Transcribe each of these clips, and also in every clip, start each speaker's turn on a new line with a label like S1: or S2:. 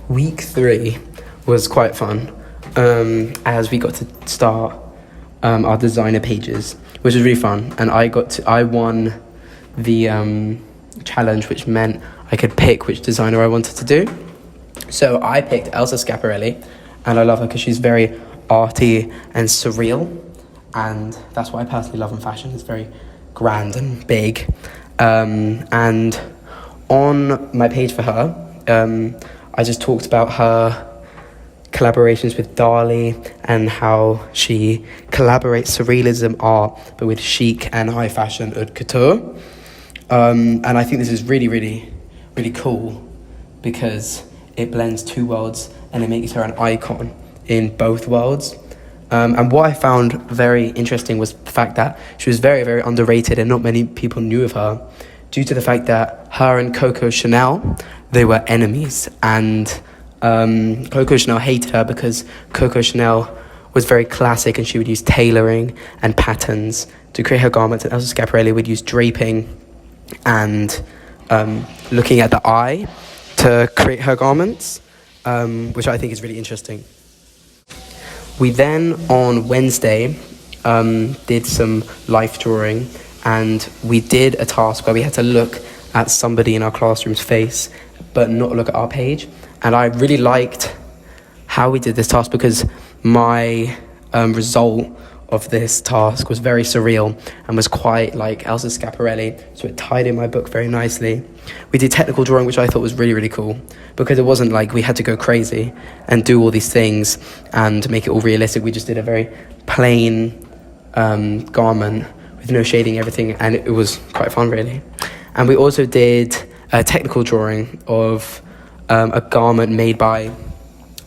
S1: Week 3 was quite fun, as we got to start our designer pages, which was really fun. And I won the challenge, which meant I could pick which designer I wanted to do. So I picked Elsa Schiaparelli, and I love her because she's very arty and surreal, and that's what I personally love in fashion. It's very grand and big. And on my page for her, I just talked about her collaborations with Dali and how she collaborates surrealism art but with chic and high fashion haute couture. And I think this is really, really, really cool because it blends two worlds and it makes her an icon in both worlds. And what I found very interesting was the fact that she was very, very underrated and not many people knew of her due to the fact that her and Coco Chanel, they were enemies. And Coco Chanel hated her because Coco Chanel was very classic and she would use tailoring and patterns to create her garments, and Elsa Schiaparelli would use draping and looking at the eye to create her garments, which I think is really interesting. We then, on Wednesday, did some life drawing, and we did a task where we had to look at somebody in our classroom's face, but not look at our page. And I really liked how we did this task because my result of this task was very surreal and was quite like Elsa Schiaparelli, so it tied in my book very nicely. We did technical drawing, which I thought was really, really cool because it wasn't like we had to go crazy and do all these things and make it all realistic. We just did a very plain garment with no shading, everything, and it was quite fun, really. And we also did a technical drawing of a garment made by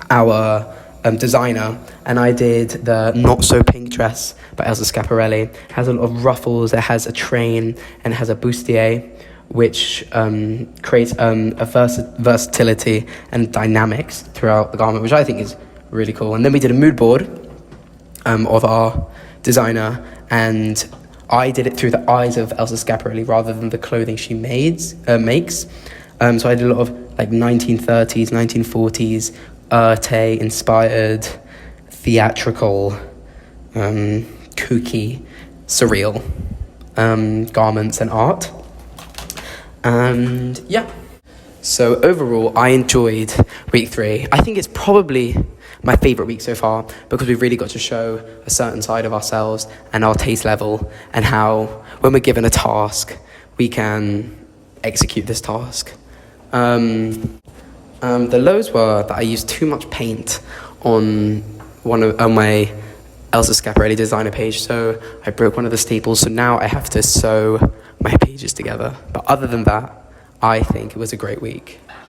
S1: our designer, and I did the Not So Pink dress by Elsa Schiaparelli. It has a lot of ruffles, it has a train, and it has a bustier, which creates a versatility and dynamics throughout the garment, which I think is really cool. And then we did a mood board of our designer, and I did it through the eyes of Elsa Schiaparelli rather than the clothing she makes. So I did a lot of like 1930s, 1940s, Erte-inspired, theatrical, kooky, surreal garments and art. And yeah. So overall, I enjoyed week 3. I think it's probably my favourite week so far because we've really got to show a certain side of ourselves and our taste level and how, when we're given a task, we can execute this task. The lows were that I used too much paint on my Elsa Schiaparelli designer page, so I broke one of the staples, so now I have to sew my pages together. But other than that, I think it was a great week.